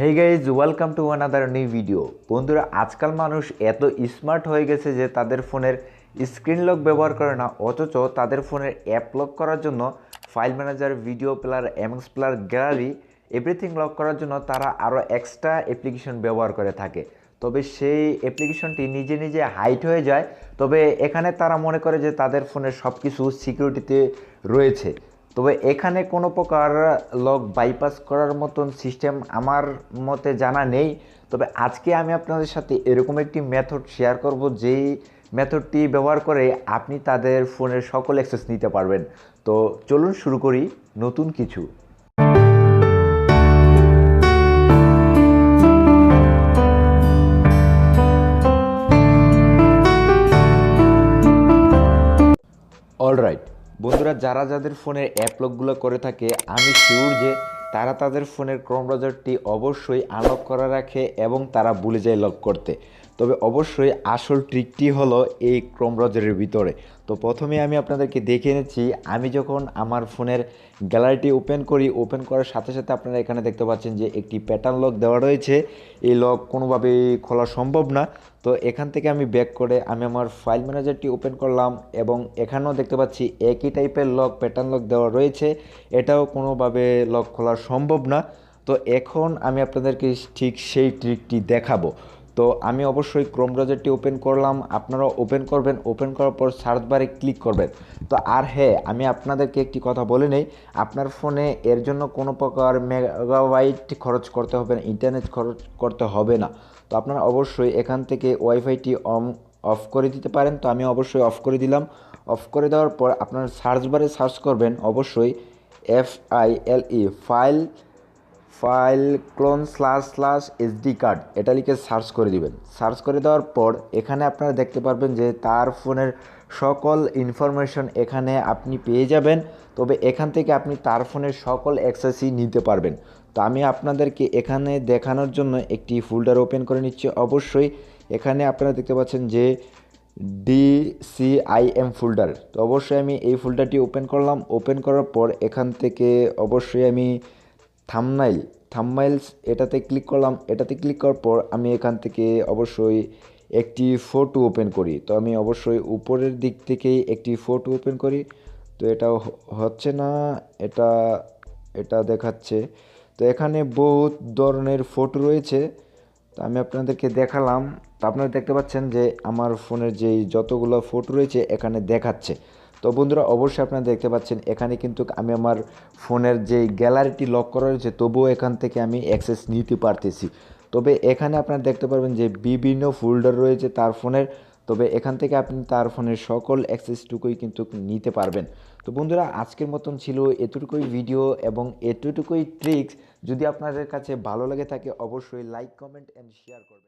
Hey guys, welcome to another new video. বন্ধুরা, আজকাল মানুষ এত স্মার্ট হয়ে গেছে যে তাদের ফোনের স্ক্রিন লক ব্যবহার করে না, অথচ তাদের ফোনের অ্যাপ লক করার জন্য file manager, video player, MX player, gallery everything lock করার জন্য তারা আরও এক্সট্রা অ্যাপ্লিকেশন ব্যবহার করে থাকে। তবে সেই অ্যাপ্লিকেশনটি নিজে নিজে হাইড হয়ে যায়। তবে এখানে তারা মনে করে যে তাদের ফোনের সব কিছু সিকিউরিটিতে রয়েছে। তবে এখানে কোনো প্রকার লক বাইপাস করার মতন সিস্টেম আমার মতে জানা নেই। তবে আজকে আমি আপনাদের সাথে এরকম একটি মেথড শেয়ার করব, যেই মেথডটি ব্যবহার করে আপনি তাদের ফোনের সকল অ্যাক্সেস নিতে পারবেন। তো চলুন শুরু করি নতুন কিছু। অলরাইট বন্ধুরা, যারা যাদের ফোনের অ্যাপ লকগুলো করে থাকে, আমি শিওর যে তারা তাদের ফোনের ক্রোম ব্রাউজারটি অবশ্যই আনলক করা রাখে এবং তারা ভুলে যায় লক করতে। তবে অবশ্যই আসল ট্রিকটি হলো এই ক্রোম ব্রাউজারের ভিতরে। তো প্রথমে আমি আপনাদেরকে দেখে এনেছি, আমি যখন আমার ফোনের গ্যালারিটি ওপেন করি, ওপেন করার সাথে সাথে আপনারা এখানে দেখতে পাচ্ছেন যে একটি প্যাটার্ন লক দেওয়া রয়েছে। এই লক কোনোভাবেই খোলা সম্ভব না। তো এখান থেকে আমি ব্যাক করে আমি আমার ফাইল ম্যানেজারটি ওপেন করলাম এবং এখানেও দেখতে পাচ্ছি একই টাইপের লক, প্যাটার্ন লক দেওয়া রয়েছে। এটাও কোনোভাবে লক খোলা সম্ভব না। তো এখন আমি আপনাদেরকে ঠিক সেই ট্রিকটি দেখাবো। তো আমি অবশ্যই ক্রোম ব্রাউজারটি ওপেন করলাম, আপনারাও ওপেন করবেন। ওপেন করার পর সার্চ বারে ক্লিক করবেন। তো আর হ্যাঁ, আমি আপনাদেরকে একটি কথা বলে নেই, আপনার ফোনে এর জন্য কোনো প্রকার মেগাবাইট খরচ করতে হবে না, ইন্টারনেট খরচ করতে হবে না। তো আপনারা অবশ্যই এখান থেকে ওয়াইফাইটি অফ করে দিতে পারেন। তো আমি অবশ্যই অফ করে দিলাম। অফ করে দেওয়ার পর আপনার সার্চ বারে সার্চ করবেন অবশ্যই FILE file clone slash SD card, এটা লিখে সার্চ করে দিবেন। সার্চ করে দেওয়ার পর এখানে আপনারা দেখতে পারবেন যে তার ফোনের সকল ইনফরমেশন এখানে আপনি পেয়ে যাবেন। তবে এখান থেকে আপনি তার ফোনের সকল অ্যাক্সেসই নিতে পারবেন। তো আমি আপনাদেরকে এখানে দেখানোর জন্য একটি ফোল্ডার ওপেন করে নিচ্ছি। অবশ্যই এখানে আপনারা দেখতে পাচ্ছেন যে DCIM ফোল্ডার। তো অবশ্যই আমি এই ফোল্ডারটি ওপেন করলাম। ওপেন করার পর এখান থেকে অবশ্যই আমি থাম্বনেইলস এটাতে ক্লিক করলাম। এটাতে ক্লিক করার পর আমি এখান থেকে অবশ্যই একটি ফটো ওপেন করি। তো আমি অবশ্যই উপরের দিক থেকেই একটি ফটো ওপেন করি। তো এটা হচ্ছে না, এটা এটা দেখাচ্ছে। তো এখানে বহুত ধরনের ফটো রয়েছে। তো আমি আপনাদেরকে দেখালাম। তো আপনারা দেখতে পাচ্ছেন যে আমার ফোনের যেই যতগুলো ফটো রয়েছে এখানে দেখাচ্ছে। তো বন্ধুরা, অবশ্যই আপনারা দেখতে পাচ্ছেন এখানে কিন্তু আমি আমার ফোনের যেই গ্যালারিটি লক করা রয়েছে, তবুও এখান থেকে আমি অ্যাক্সেস নিতে পারতেছি। তবে এখানে আপনারা দেখতে পারবেন যে বিভিন্ন ফোল্ডার রয়েছে তার ফোনের। তবে এখান থেকে আপনি তার ফোনের সকল অ্যাক্সেসটুকুই কিন্তু নিতে পারবেন। তো বন্ধুরা, আজকের মতন ছিল এতটুকুই ভিডিও এবং এতটুকুই ট্রিক্স। যদি আপনাদের কাছে ভালো লেগে থাকে অবশ্যই লাইক, কমেন্ট অ্যান্ড শেয়ার করবেন।